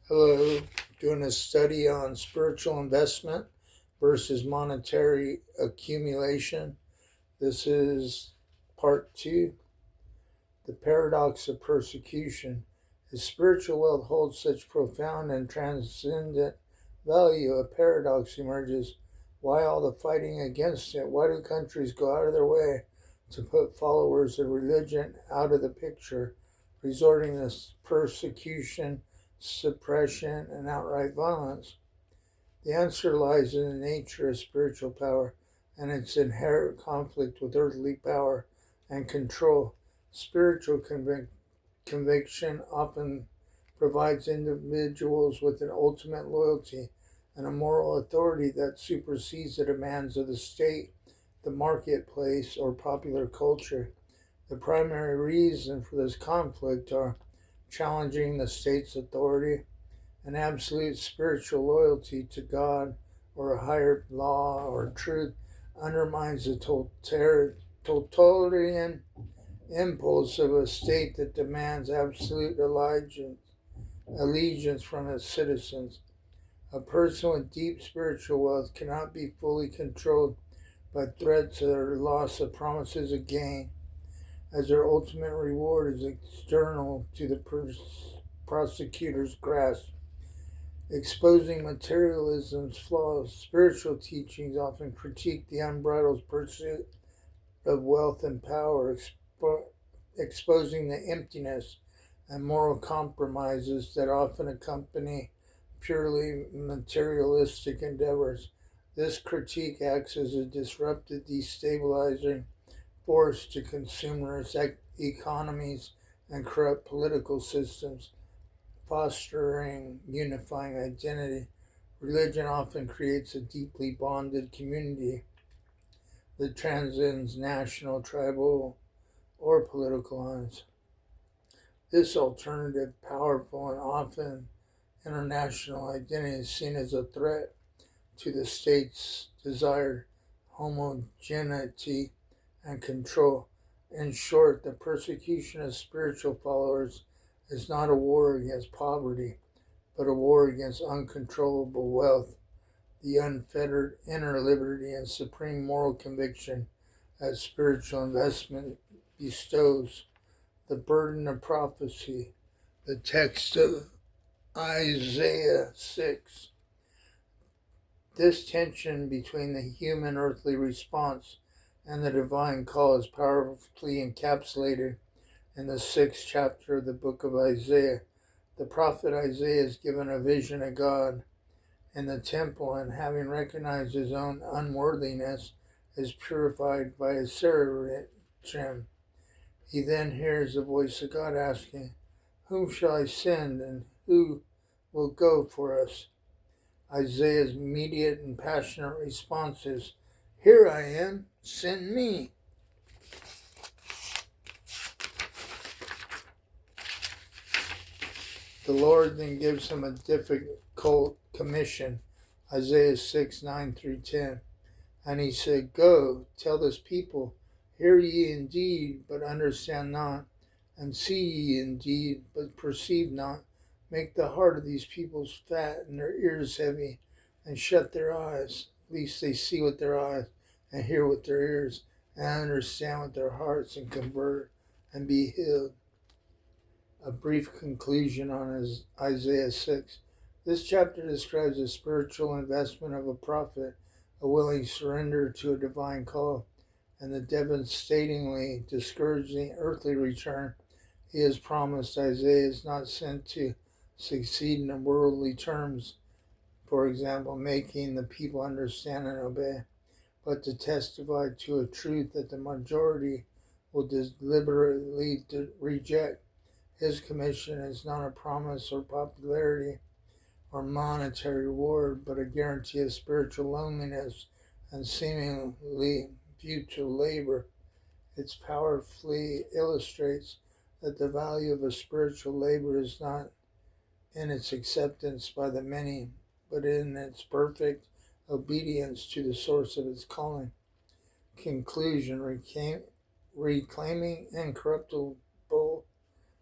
Hello, doing a study on spiritual investment versus monetary accumulation. This is part two. The paradox of persecution. As spiritual wealth holds such profound and transcendent value, a paradox emerges. Why all the fighting against it? Why do countries go out of their way to put followers of religion out of the picture, resorting to persecution, suppression, and outright violence? The answer lies in the nature of spiritual power and its inherent conflict with earthly power and control. Spiritual conviction often provides individuals with an ultimate loyalty and a moral authority that supersedes the demands of the state, the marketplace, or popular culture. The primary reason for this conflict are challenging the state's authority, an absolute spiritual loyalty to God or a higher law or truth undermines the totalitarian impulse of a state that demands absolute allegiance from its citizens. A person with deep spiritual wealth cannot be fully controlled by threats or loss of promises of gain, as their ultimate reward is external to the prosecutor's grasp. Exposing materialism's flaws, spiritual teachings often critique the unbridled pursuit of wealth and power, exposing the emptiness and moral compromises that often accompany purely materialistic endeavors. This critique acts as a disruptive, destabilizing force to consumerist economies and corrupt political systems, fostering unifying identity. Religion often creates a deeply bonded community that transcends national, tribal, or political lines. This alternative, powerful, and often international identity is seen as a threat to the state's desired homogeneity and control. In short, the persecution of spiritual followers is not a war against poverty, but a war against uncontrollable wealth, the unfettered inner liberty and supreme moral conviction that spiritual investment bestows. The burden of prophecy, the text of Isaiah 6. This tension between the human earthly response and the divine call is powerfully encapsulated in the 6th chapter of the book of Isaiah. The prophet Isaiah is given a vision of God in the temple, and having recognized his own unworthiness, is purified by his seraphim. He then hears the voice of God asking, "Whom shall I send, and who will go for us?" Isaiah's immediate and passionate response is, "Here I am, send me." The Lord then gives him a difficult commission, Isaiah 6, 9 through 10. And he said, "Go, tell this people, hear ye indeed, but understand not, and see ye indeed, but perceive not. Make the heart of these peoples fat, and their ears heavy, and shut their eyes, lest they see with their eyes, and hear with their ears, and understand with their hearts, and convert, and be healed." A brief conclusion on Isaiah 6. This chapter describes the spiritual investment of a prophet, a willing surrender to a divine call, and the devastatingly discouraging earthly return he has promised. Isaiah is not sent to succeed in worldly terms, for example, making the people understand and obey, but to testify to a truth that the majority will deliberately reject. His commission is not a promise or popularity or monetary reward, but a guarantee of spiritual loneliness and seemingly futile labor. It powerfully illustrates that the value of a spiritual labor is not in its acceptance by the many, but in its perfect obedience to the source of its calling. Conclusion: reclaiming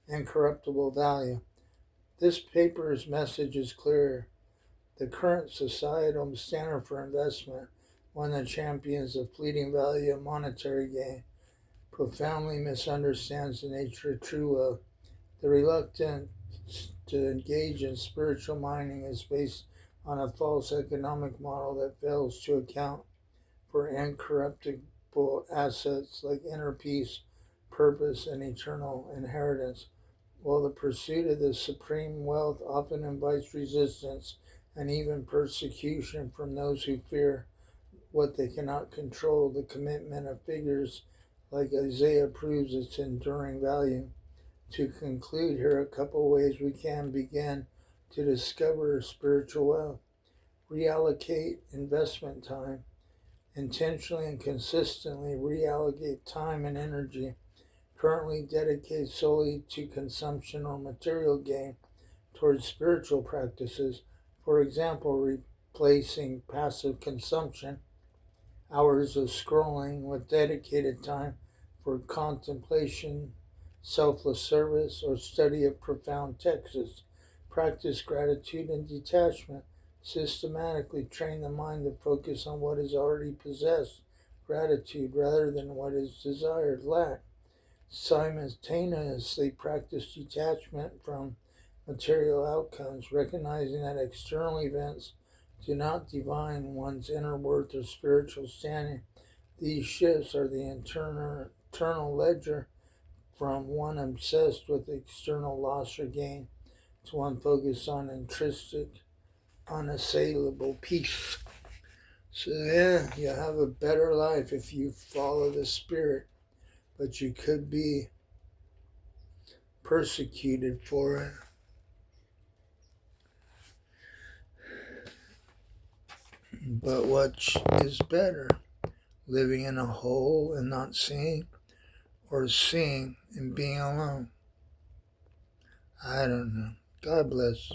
incorruptible value. This paper's message is clear. The current societal standard for investment, one that champions the fleeting value of monetary gain, profoundly misunderstands the nature of true wealth. The reluctance to engage in spiritual mining is based on a false economic model that fails to account for incorruptible assets like inner peace, purpose, and eternal inheritance. While the pursuit of the supreme wealth often invites resistance and even persecution from those who fear what they cannot control, the commitment of figures like Isaiah proves its enduring value. To conclude, here are a couple ways we can begin to discover spiritual wealth. Reallocate investment time. Intentionally and consistently reallocate time and energy currently dedicated solely to consumption or material gain towards spiritual practices. For example, replacing passive consumption, hours of scrolling, with dedicated time for contemplation, selfless service, or study of profound texts. Practice gratitude and detachment. Systematically train the mind to focus on what is already possessed, gratitude, rather than what is desired, lack. Simultaneously practice detachment from material outcomes, recognizing that external events do not define one's inner worth or spiritual standing. These shifts are the internal ledger from one obsessed with external loss or gain to one focused on intrinsic, unassailable peace. So yeah, you have a better life if you follow the Spirit, but you could be persecuted for it. But what is better, living in a hole and not seeing, or seeing and being alone? I don't know. God bless.